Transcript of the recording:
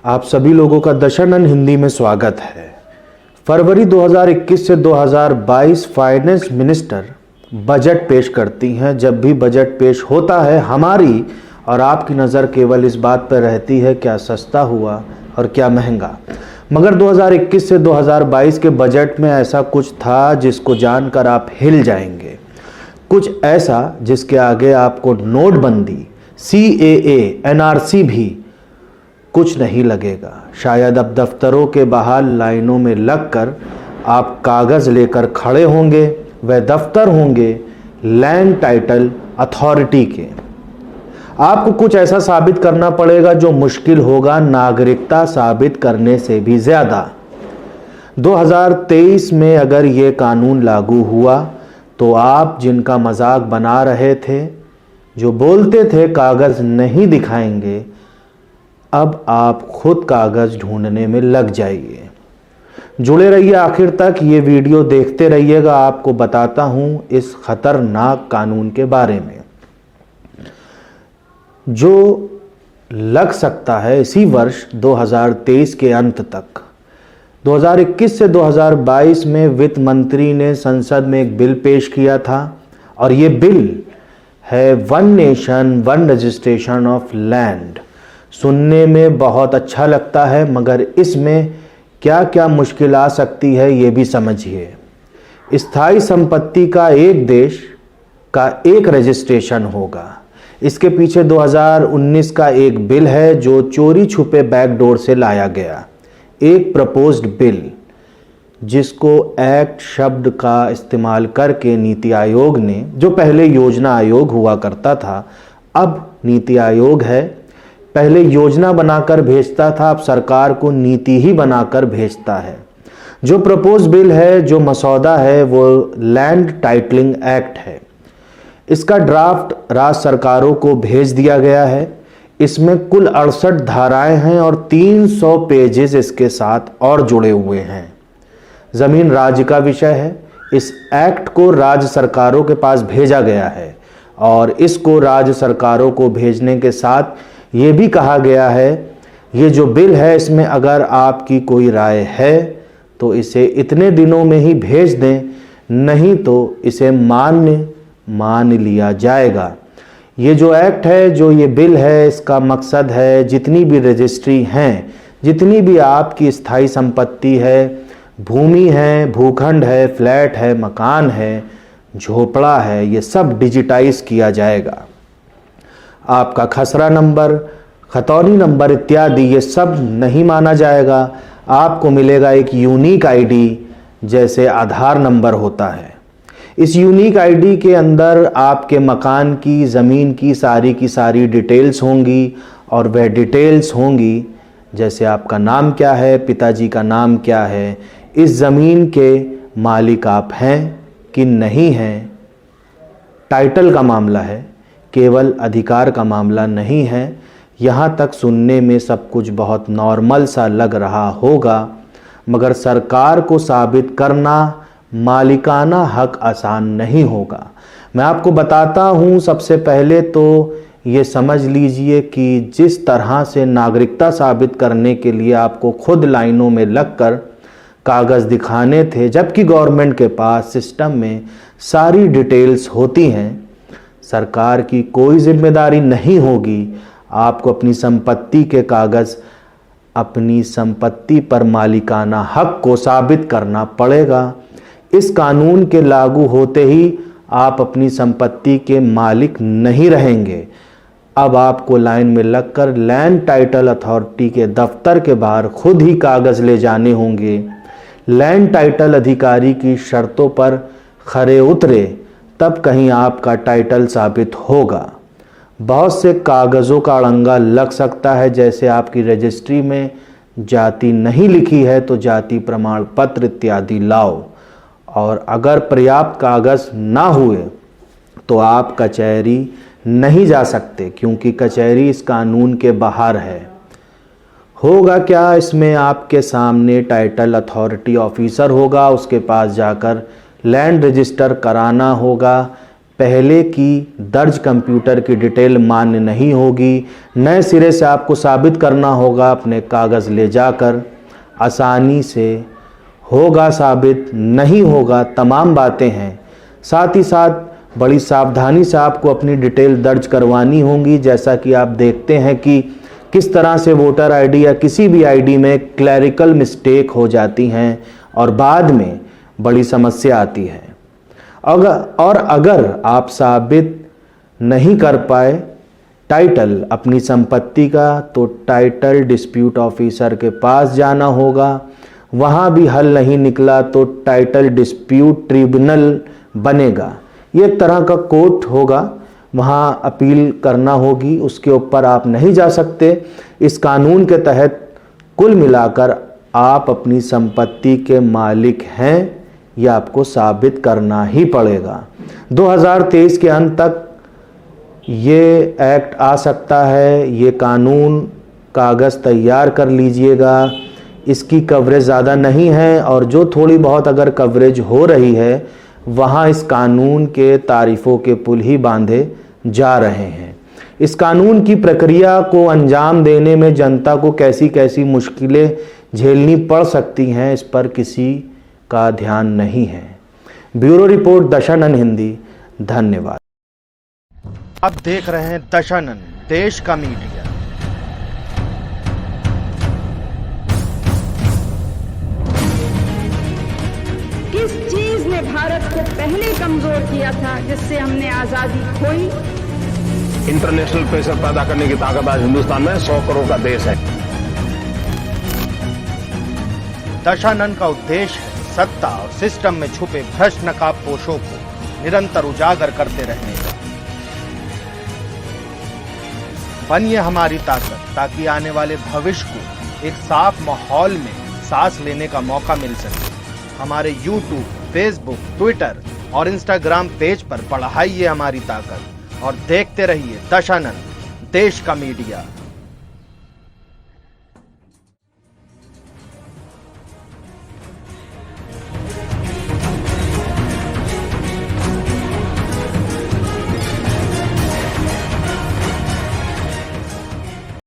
आप सभी लोगों का दशानन हिंदी में स्वागत है। फरवरी 2021 से 2022 फाइनेंस मिनिस्टर बजट पेश करती हैं। जब भी बजट पेश होता है हमारी और आपकी नज़र केवल इस बात पर रहती है क्या सस्ता हुआ और क्या महंगा। मगर 2021 से 2022 के बजट में ऐसा कुछ था जिसको जानकर आप हिल जाएंगे, कुछ ऐसा जिसके आगे आपको नोटबंदी, CAA, NRC भी कुछ नहीं लगेगा। शायद अब दफ्तरों के बाहर लाइनों में लगकर आप कागज़ लेकर खड़े होंगे। वह दफ्तर होंगे लैंड टाइटल अथॉरिटी के। आपको कुछ ऐसा साबित करना पड़ेगा जो मुश्किल होगा नागरिकता साबित करने से भी ज़्यादा। 2023 में अगर ये कानून लागू हुआ तो आप जिनका मजाक बना रहे थे, जो बोलते थे कागज़ नहीं दिखाएंगे, अब आप खुद कागज़ ढूंढने में लग जाइए। जुड़े रहिए आखिर तक, ये वीडियो देखते रहिएगा। आपको बताता हूं इस खतरनाक कानून के बारे में जो लग सकता है इसी वर्ष 2023 के अंत तक। 2021 से 2022 में वित्त मंत्री ने संसद में एक बिल पेश किया था और ये बिल है one nation one registration of land. सुनने में बहुत अच्छा लगता है मगर इसमें क्या क्या मुश्किल आ सकती है ये भी समझिए। स्थायी संपत्ति का एक देश का एक रजिस्ट्रेशन होगा। इसके पीछे 2019 का एक बिल है जो चोरी छुपे बैकडोर से लाया गया, एक प्रपोज्ड बिल जिसको एक्ट शब्द का इस्तेमाल करके नीति आयोग ने, जो पहले योजना आयोग हुआ करता था अब नीति आयोग है, पहले योजना बनाकर भेजता था, अब सरकार को नीति ही बनाकर भेजता है। जो प्रपोज बिल है, जो मसौदा है, वो लैंड टाइटलिंग एक्ट है। इसका ड्राफ्ट राज्य सरकारों को भेज दिया गया है। इसमें कुल 68 धाराएं हैं और 300 पेजेस इसके साथ और जुड़े हुए हैं। ज़मीन राज्य का विषय है। इस एक्ट को राज्य सरकारों के पास भेजा गया है और इसको राज्य सरकारों को भेजने के साथ ये भी कहा गया है ये जो बिल है इसमें अगर आपकी कोई राय है तो इसे इतने दिनों में ही भेज दें, नहीं तो इसे मान लिया जाएगा। ये जो एक्ट है, जो ये बिल है, इसका मकसद है जितनी भी रजिस्ट्री हैं, जितनी भी आपकी स्थायी संपत्ति है, भूमि है, भूखंड है, फ्लैट है, मकान है, झोपड़ा है, ये सब डिजिटाइज किया जाएगा। आपका खसरा नंबर, खतौनी नंबर इत्यादि ये सब नहीं माना जाएगा। आपको मिलेगा एक यूनिक आईडी जैसे आधार नंबर होता है। इस यूनिक आईडी के अंदर आपके मकान की, ज़मीन की सारी डिटेल्स होंगी और वह डिटेल्स होंगी जैसे आपका नाम क्या है, पिताजी का नाम क्या है, इस ज़मीन के मालिक आप हैं कि नहीं हैं, टाइटल का मामला है, केवल अधिकार का मामला नहीं है। यहाँ तक सुनने में सब कुछ बहुत नॉर्मल सा लग रहा होगा मगर सरकार को साबित करना मालिकाना हक आसान नहीं होगा। मैं आपको बताता हूँ, सबसे पहले तो ये समझ लीजिए कि जिस तरह से नागरिकता साबित करने के लिए आपको खुद लाइनों में लगकर कागज़ दिखाने थे, जबकि गवर्नमेंट के पास सिस्टम में सारी डिटेल्स होती हैं, सरकार की कोई जिम्मेदारी नहीं होगी। आपको अपनी संपत्ति के कागज़, अपनी संपत्ति पर मालिकाना हक को साबित करना पड़ेगा। इस कानून के लागू होते ही आप अपनी संपत्ति के मालिक नहीं रहेंगे। अब आपको लाइन में लगकर लैंड टाइटल अथॉरिटी के दफ्तर के बाहर खुद ही कागज़ ले जाने होंगे। लैंड टाइटल अधिकारी की शर्तों पर खरे उतरे तब कहीं आपका टाइटल साबित होगा। बहुत से कागज़ों का अड़ंगा लग सकता है, जैसे आपकी रजिस्ट्री में जाति नहीं लिखी है तो जाति प्रमाण पत्र इत्यादि लाओ, और अगर पर्याप्त कागज़ ना हुए तो आप कचहरी नहीं जा सकते क्योंकि कचहरी इस कानून के बाहर है। होगा क्या, इसमें आपके सामने टाइटल अथॉरिटी ऑफिसर होगा, उसके पास जाकर लैंड रजिस्टर कराना होगा। पहले की दर्ज कंप्यूटर की डिटेल मान्य नहीं होगी। नए सिरे से आपको साबित करना होगा अपने कागज़ ले जाकर। आसानी से होगा साबित, नहीं होगा, तमाम बातें हैं। साथ ही साथ बड़ी सावधानी से आपको अपनी डिटेल दर्ज करवानी होंगी। जैसा कि आप देखते हैं कि किस तरह से वोटर आईडी या किसी भी आईडी में क्लैरिकल मिस्टेक हो जाती हैं और बाद में बड़ी समस्या आती है। अगर आप साबित नहीं कर पाए टाइटल अपनी संपत्ति का, तो टाइटल डिस्प्यूट ऑफिसर के पास जाना होगा। वहाँ भी हल नहीं निकला तो टाइटल डिस्प्यूट ट्रिब्यूनल बनेगा। ये एक तरह का कोर्ट होगा, वहाँ अपील करना होगी। उसके ऊपर आप नहीं जा सकते। इस कानून के तहत कुल मिलाकर आप अपनी संपत्ति के मालिक हैं, यह आपको साबित करना ही पड़ेगा। 2023 के अंत तक ये एक्ट आ सकता है। ये कानून कागज़ तैयार कर लीजिएगा। इसकी कवरेज ज़्यादा नहीं है और जो थोड़ी बहुत अगर कवरेज हो रही है वहाँ इस कानून के तारीफ़ों के पुल ही बांधे जा रहे हैं। इस कानून की प्रक्रिया को अंजाम देने में जनता को कैसी कैसी मुश्किलें झेलनी पड़ सकती हैं, इस पर किसी का ध्यान नहीं है। Bureau report Dashanan Hindi. धन्यवाद। आप देख रहे हैं दशानन, देश का मीडिया। किस चीज ने भारत को पहले कमजोर किया था जिससे हमने आजादी खोई? इंटरनेशनल प्रेशर पैदा करने की ताकत आज हिंदुस्तान में 100 करोड़ का देश है। दशानन का उद्देश्य है सत्ता और सिस्टम में छुपे भ्रष्ट नकाबपोशों को निरंतर उजागर करते रहने का। बनिए हमारी ताकत, ताकि आने वाले भविष्य को एक साफ माहौल में सांस लेने का मौका मिल सके। हमारे YouTube, Facebook, Twitter और Instagram पेज पर बढ़ाइए हमारी ताकत और देखते रहिए दशानन, देश का मीडिया।